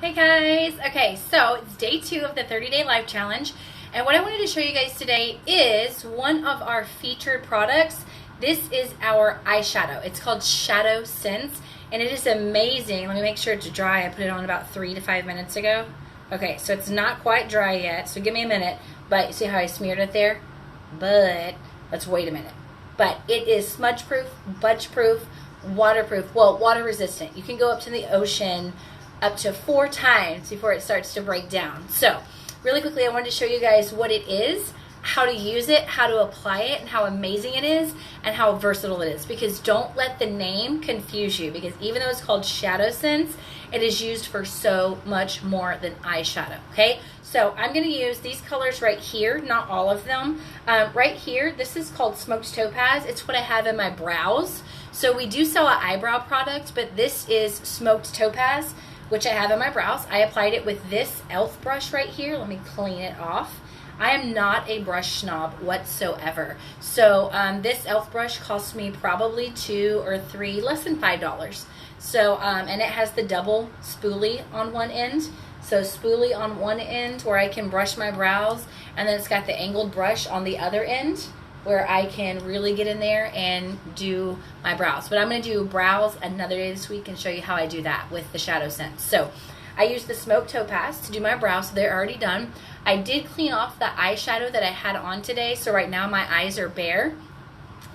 Hey guys, okay, so it's day 2 of the 30-day life challenge, and what I wanted to show you guys today is one of our featured products. This is our eyeshadow. It's called ShadowSense, and it is amazing. Let me make sure it's dry. I put it on about 3 to 5 minutes ago. Okay, so it's not quite dry yet, so give me a minute, but you see how I smeared it there? But let's wait a minute. But it is smudge proof, budge proof, waterproof, well, water resistant. You can go up to the ocean up to 4 times before it starts to break down. So really quickly, I wanted to show you guys what it is, how to use it, how to apply it, and how amazing it is, and how versatile it is. Because don't let the name confuse you, because even though it's called ShadowSense, it is used for so much more than eyeshadow, okay? So I'm going to use these colors right here, not all of them. Right here, this is called Smoked Topaz. It's what I have in my brows. So we do sell an eyebrow product, but this is Smoked Topaz, which I have in my brows. I applied it with this e.l.f. brush right here. Let me clean it off. I am not a brush snob whatsoever. So this e.l.f. brush cost me probably 2 or 3, less than $5. So, and it has the double spoolie on one end. So spoolie on one end where I can brush my brows, and then it's got the angled brush on the other end where I can really get in there and do my brows. But I'm going to do brows another day this week and show you how I do that with the ShadowSense. So I used the Smoked Topaz to do my brows, so they're already done. I did clean off the eyeshadow that I had on today, so right now my eyes are bare.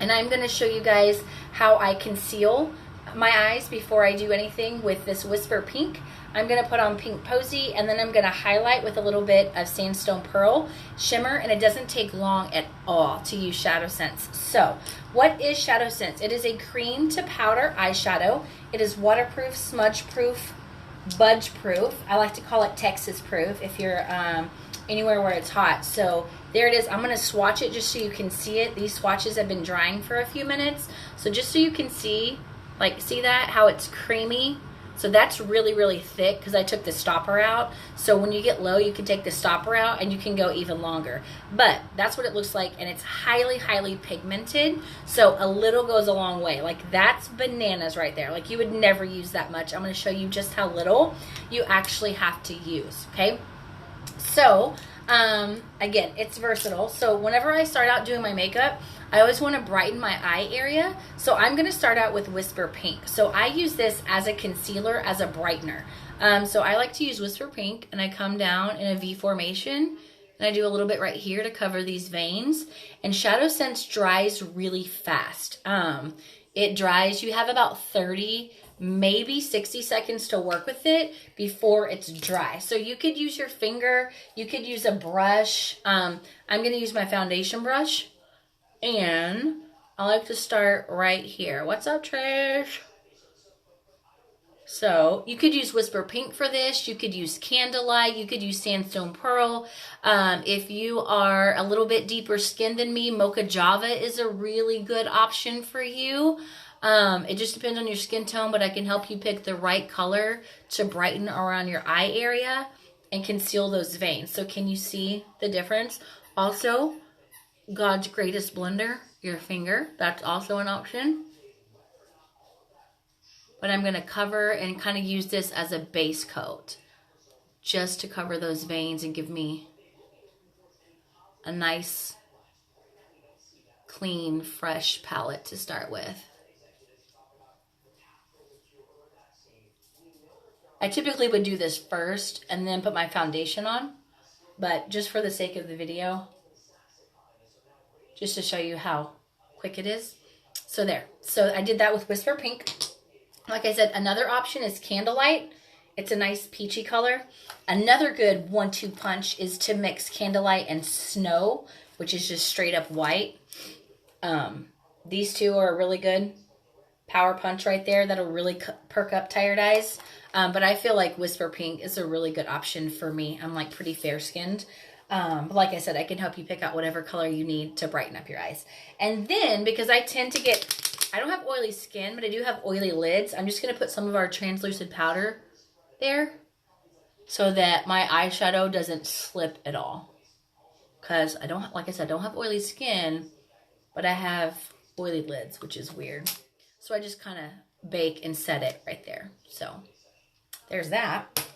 And I'm going to show you guys how I conceal my eyes before I do anything with this Whisper Pink. I'm going to put on Pink Posy, and then I'm going to highlight with a little bit of Sandstone Pearl shimmer, and it doesn't take long at all to use ShadowSense. So what is ShadowSense? It is a cream to powder eyeshadow. It is waterproof, smudge proof, budge proof. I like to call it Texas proof if you're anywhere where it's hot. So there it is. I'm going to swatch it just so you can see it. These swatches have been drying for a few minutes. So just so you can see, like, see that, how it's creamy? So that's really, really thick because I took the stopper out. So when you get low, you can take the stopper out and you can go even longer. But that's what it looks like, and it's highly, highly pigmented. So a little goes a long way. Like, that's bananas right there. Like, you would never use that much. I'm going to show you just how little you actually have to use, okay? So, again, it's versatile. So whenever I start out doing my makeup, I always want to brighten my eye area. So I'm going to start out with Whisper Pink. So I use this as a concealer, as a brightener. So I like to use Whisper Pink, and I come down in a V formation, and I do a little bit right here to cover these veins. And ShadowSense dries really fast. It dries, you have about 30, maybe 60 seconds to work with it before it's dry. So you could use your finger, you could use a brush. I'm going to use my foundation brush, and I like to start right here. What's up, Trish? So you could use Whisper Pink for this. You could use Candlelight. You could use Sandstone Pearl. If you are a little bit deeper skinned than me, Mocha Java is a really good option for you. It just depends on your skin tone, but I can help you pick the right color to brighten around your eye area and conceal those veins. So can you see the difference? Also, God's greatest blender, your finger. That's also an option. But I'm going to cover and kind of use this as a base coat just to cover those veins and give me a nice, clean, fresh palette to start with. I typically would do this first and then put my foundation on, but just for the sake of the video, just to show you how quick it is. So there. So I did that with Whisper Pink. Like I said, another option is Candlelight. It's a nice peachy color. Another good 1-2 punch is to mix Candlelight and Snow, which is just straight up white. These two are a really good power punch right there. That'll really perk up tired eyes. But I feel like Whisper Pink is a really good option for me. I'm like pretty fair skinned. But like I said, I can help you pick out whatever color you need to brighten up your eyes. And then, because I tend to get, I don't have oily skin, but I do have oily lids, I'm just going to put some of our translucent powder there so that my eyeshadow doesn't slip at all. Because I don't, like I said, I don't have oily skin, but I have oily lids, which is weird. So I just kind of bake and set it right there. So there's that.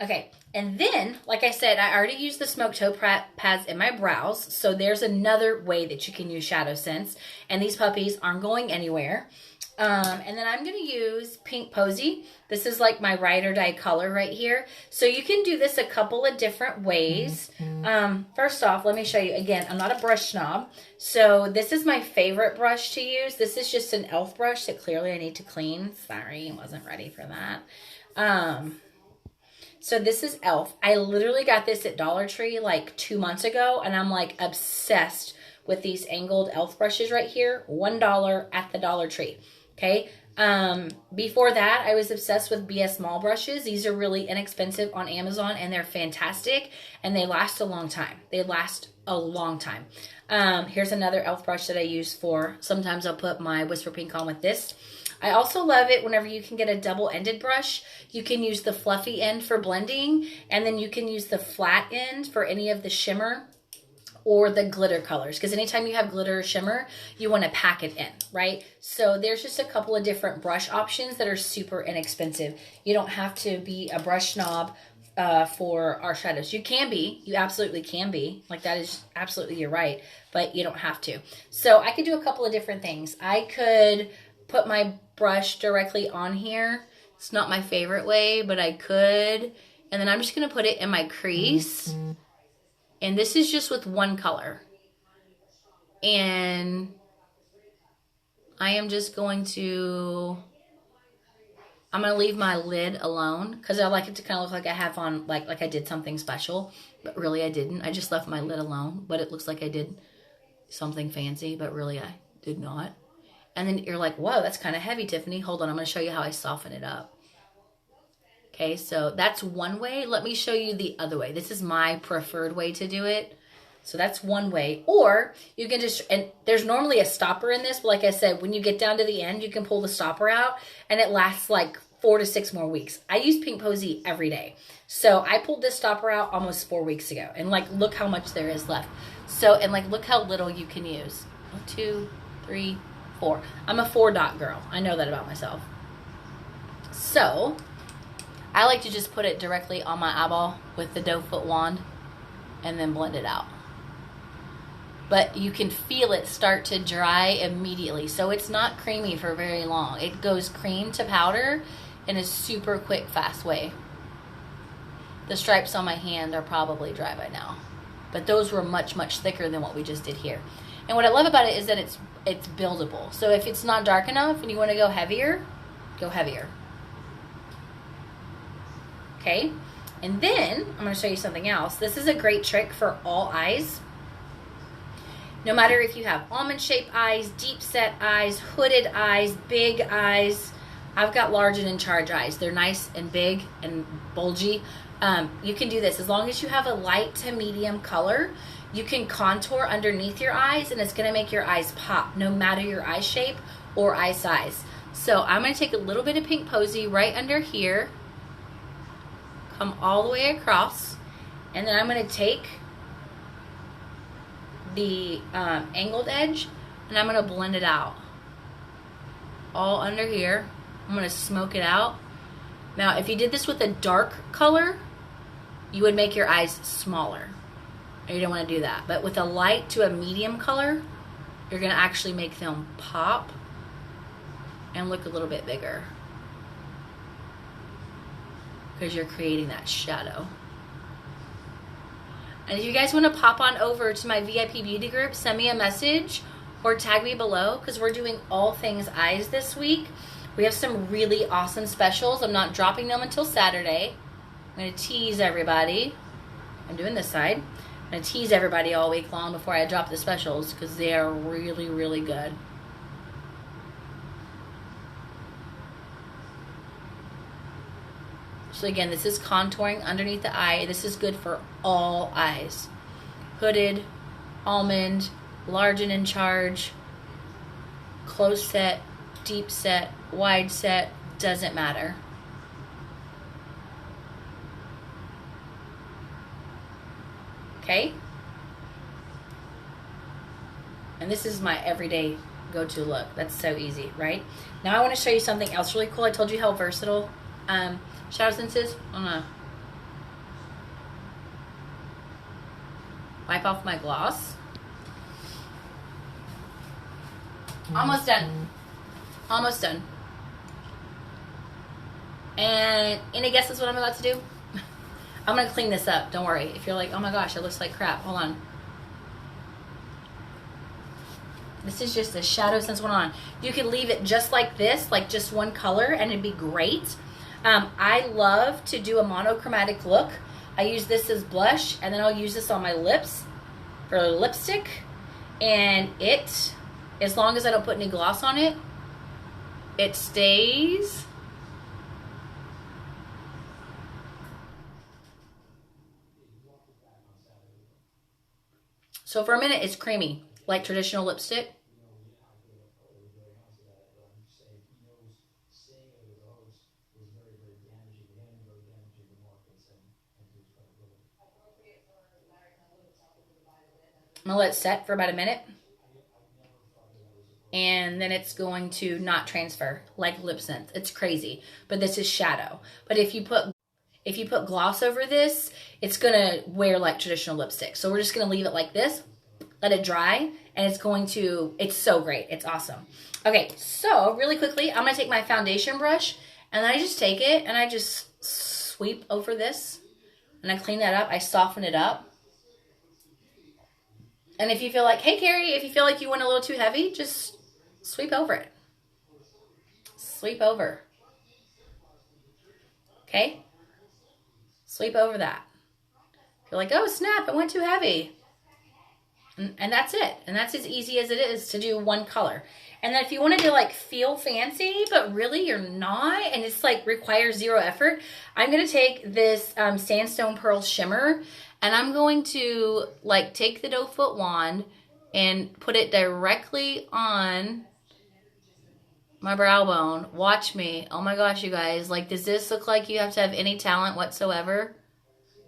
Okay, and then, like I said, I already used the smoke toe pads in my brows, so there's another way that you can use ShadowSense, and these puppies aren't going anywhere. And then I'm going to use Pink Posy. This is like my ride or die color right here. So you can do this a couple of different ways. First off, let me show you again. I'm not a brush snob. So this is my favorite brush to use. This is just an e.l.f. brush that clearly I need to clean. Sorry, wasn't ready for that. So this is e.l.f. I literally got this at Dollar Tree like 2 months ago, and I'm like obsessed with these angled e.l.f. brushes right here. $1 at the Dollar Tree. Okay. Before that, I was obsessed with BS Mall brushes. These are really inexpensive on Amazon, and they're fantastic, and they last a long time. They last a long time. Here's another e.l.f. brush that I use for, sometimes I'll put my Whisper Pink on with this. I also love it whenever you can get a double-ended brush. You can use the fluffy end for blending, and then you can use the flat end for any of the shimmer or the glitter colors, because anytime you have glitter or shimmer, you want to pack it in, right? So there's just a couple of different brush options that are super inexpensive. You don't have to be a brush snob for our shadows. You can be, you absolutely can be, like that is absolutely, you're right, but you don't have to. So I could do a couple of different things. I could put my brush directly on here. It's not my favorite way, but I could. And then I'm just going to put it in my crease. And this is just with one color. And I am just going to, I'm going to leave my lid alone because I like it to kind of look like I have on, like I did something special. But really I didn't. I just left my lid alone. But it looks like I did something fancy. But really I did not. And then you're like, whoa, that's kind of heavy, Tiffany. Hold on, I'm going to show you how I soften it up. Okay, so that's one way. Let me show you the other way. This is my preferred way to do it. So that's one way. Or you can just, and there's normally a stopper in this, but like I said, when you get down to the end, you can pull the stopper out and it lasts like 4 to 6 more weeks. I use Pink Posy every day. So I pulled this stopper out almost 4 weeks ago. And like, look how much there is left. So, and like, look how little you can use. 1, 2, 3, 4. I'm a 4 dot girl. I know that about myself. So I like to just put it directly on my eyeball with the doe foot wand and then blend it out. But you can feel it start to dry immediately. So it's not creamy for very long. It goes cream to powder in a super quick, fast way. The stripes on my hand are probably dry by now. But those were much, much thicker than what we just did here. And what I love about it is that it's buildable. So if it's not dark enough and you want to go heavier, go heavier. Okay, and then I'm going to show you something else. This is a great trick for all eyes. No matter if you have almond-shaped eyes, deep-set eyes, hooded eyes, big eyes. I've got large and in charge eyes. They're nice and big and bulgy. You can do this. As long as you have a light to medium color, you can contour underneath your eyes, and it's going to make your eyes pop, no matter your eye shape or eye size. So I'm going to take a little bit of Pink Posy right under here. Come all the way across, and then I'm going to take the angled edge and I'm going to blend it out all under here. I'm going to smoke it out. Now if you did this with a dark color, you would make your eyes smaller. You don't want to do that, but with a light to a medium color, you're going to actually make them pop and look a little bit bigger, because you're creating that shadow. And if you guys want to pop on over to my VIP beauty group, send me a message or tag me below, because we're doing all things eyes this week. We have some really awesome specials. I'm not dropping them until Saturday. I'm going to tease everybody. I'm doing this side. I'm going to tease everybody all week long before I drop the specials, because they are really, really good. So again, this is contouring underneath the eye. This is good for all eyes. Hooded, almond, large and in charge, close set, deep set, wide set, doesn't matter. Okay? And this is my everyday go-to look. That's so easy, right? Now I want to show you something else really cool. I told you how versatile ShadowSense is. wipe off my gloss. Almost done. Almost done. And any guesses what I'm about to do? I'm going to clean this up. Don't worry. If you're like, oh my gosh, it looks like crap. Hold on. This is just a ShadowSense one on. You can leave it just like this, like just one color, and it'd be great. I love to do a monochromatic look. I use this as blush, and then I'll use this on my lips for lipstick. And it, as long as I don't put any gloss on it, it stays. So for a minute, it's creamy, like traditional lipstick. I'm gonna let it set for about a minute. And then it's going to not transfer like lip sense. It's crazy, but this is shadow. But if you put gloss over this, it's gonna wear like traditional lipstick. So we're just gonna leave it like this, let it dry, and it's so great. It's awesome. Okay, so really quickly, I'm gonna take my foundation brush, and I just take it and I just sweep over this, and I clean that up. I soften it up. And if you feel like, hey Carrie, if you feel like you went a little too heavy, just sweep over it. Sweep over. Okay? Sweep over that. You're like, oh snap, it went too heavy. And that's it. And that's as easy as it is to do one color. And then if you wanted to like feel fancy, but really you're not, and it's like requires zero effort, I'm going to take this Sandstone Pearl Shimmer, and I'm going to like take the doe foot wand and put it directly on my brow bone. Watch me. Oh my gosh, you guys. Like, does this look like you have to have any talent whatsoever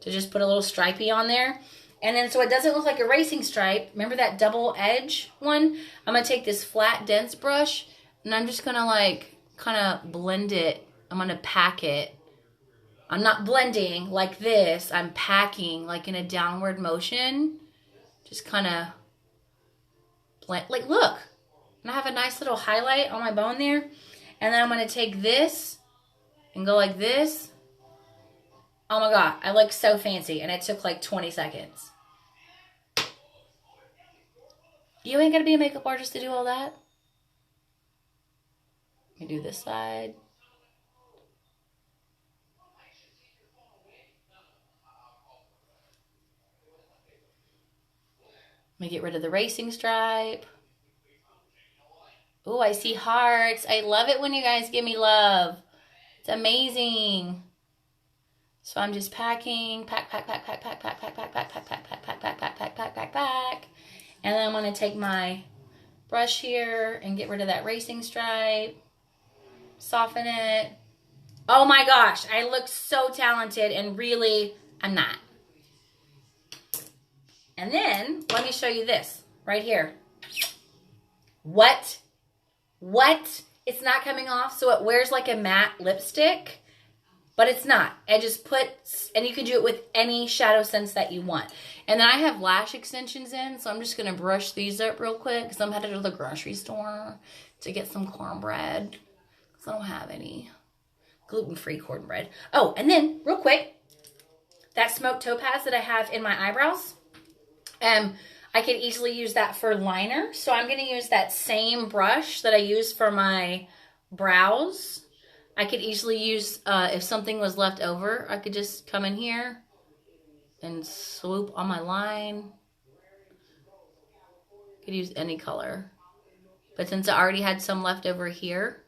to just put a little stripey on there? And then so it doesn't look like a racing stripe. Remember that double edge one? I'm going to take this flat, dense brush, and I'm just going to like kind of blend it. I'm going to pack it. I'm not blending like this. I'm packing like in a downward motion. Just kind of blend. Like, look. And I have a nice little highlight on my bone there. And then I'm going to take this and go like this. Oh my God. I look so fancy. And it took like 20 seconds. You ain't gonna be a makeup artist to do all that. Let me do this side. Let me get rid of the racing stripe. Oh, I see hearts. I love it when you guys give me love. It's amazing. So I'm just packing, pack. And then I'm going to take my brush here and get rid of that racing stripe. Soften it. Oh my gosh, I look so talented, and really, I'm not. And then, let me show you this right here. What? It's not coming off, so it wears like a matte lipstick. But it's not. I just put, and you can do it with any ShadowSense that you want. And then I have lash extensions in, so I'm just going to brush these up real quick because I'm headed to the grocery store to get some cornbread because I don't have any gluten-free cornbread. Oh, and then real quick, that smoked topaz that I have in my eyebrows, I could easily use that for liner. So I'm going to use that same brush that I use for my brows. I could easily use, if something was left over, I could just come in here and swoop on my line. Could use any color. But since I already had some left over here,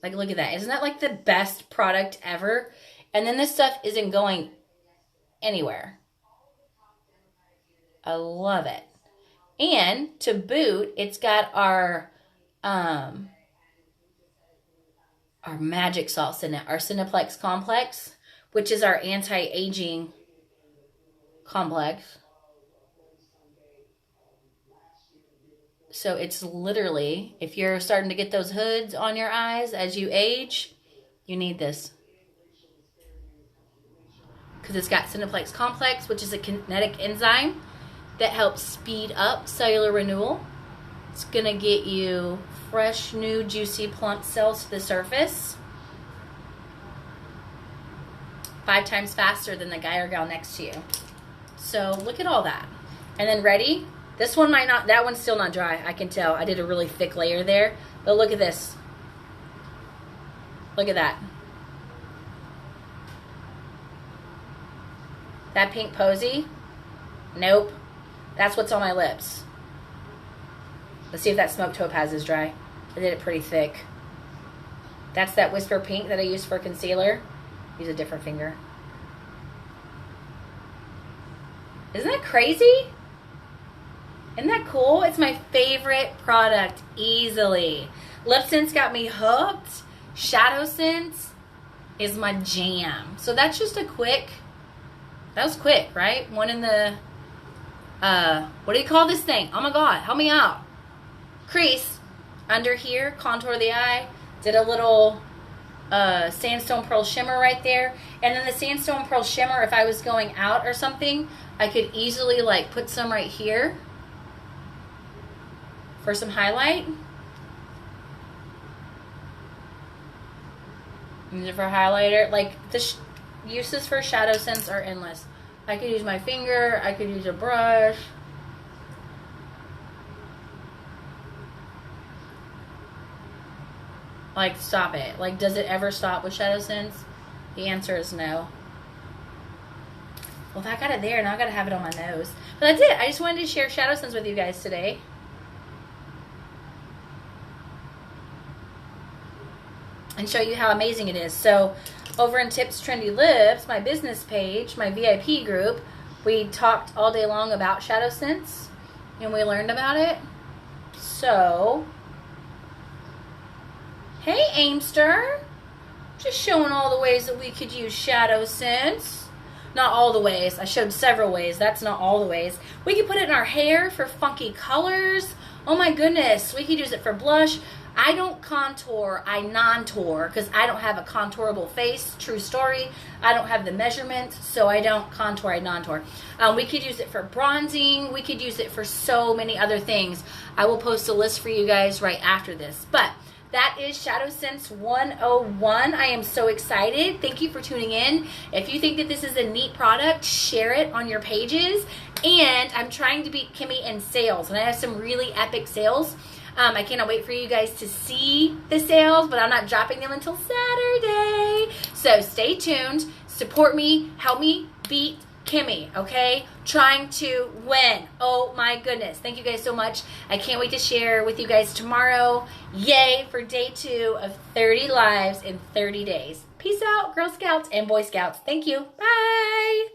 like look at that. Isn't that like the best product ever? And then this stuff isn't going anywhere. I love it. And to boot, it's got our magic sauce in it, our Cineplex Complex, which is our anti-aging complex. So it's literally, if you're starting to get those hoods on your eyes as you age, you need this. Because it's got Cineplex Complex, which is a kinetic enzyme. that helps speed up cellular renewal. It's gonna get you fresh, new, juicy, plump cells to the surface 5 times faster than the guy or gal next to you. So look at all that. And then ready? This one might not, that one's still not dry. I can tell. I did a really thick layer there. But look at this. Look at that. That pink posy? Nope. That's what's on my lips. Let's see if that smoked topaz is dry. I did it pretty thick. That's that whisper pink that I used for concealer. Use a different finger. Isn't that crazy? Isn't that cool? It's my favorite product, easily. LipSense got me hooked. ShadowSense is my jam. So that's just a quick, that was quick, right? One in the, what do you call this thing? Oh my God, help me out. Crease under here, contour the eye. Did a little sandstone pearl shimmer right there. And then the sandstone pearl shimmer, if I was going out or something, I could easily like put some right here for some highlight. Use it for highlighter. Like the uses for ShadowSense are endless. I could use my finger. I could use a brush. Like, stop it. Like, does it ever stop with ShadowSense? The answer is no. Well, if I got it there, now I got to have it on my nose. But that's it. I just wanted to share ShadowSense with you guys today. And show you how amazing it is. So, over in Tips Trendy Lips, my business page, my VIP group, we talked all day long about ShadowSense. And we learned about it. So, hey, Aimster. Just showing all the ways that we could use ShadowSense. Not all the ways. I showed several ways. That's not all the ways. We could put it in our hair for funky colors. Oh my goodness. We could use it for blush. I don't contour. I non-tour because I don't have a contourable face. True story. I don't have the measurements, so I don't contour. I non-tour. We could use it for bronzing. We could use it for so many other things. I will post a list for you guys right after this. But that is ShadowSense 101. I am so excited. Thank you for tuning in. If you think that this is a neat product, share it on your pages. And I'm trying to beat Kimmy in sales. And I have some really epic sales. I cannot wait for you guys to see the sales, but I'm not dropping them until Saturday. So stay tuned. Support me. Help me beat Kimmy, okay? Trying to win. Oh my goodness. Thank you guys so much. I can't wait to share with you guys tomorrow. Yay for day 2 of 30 lives in 30 days. Peace out, Girl Scouts and Boy Scouts. Thank you. Bye.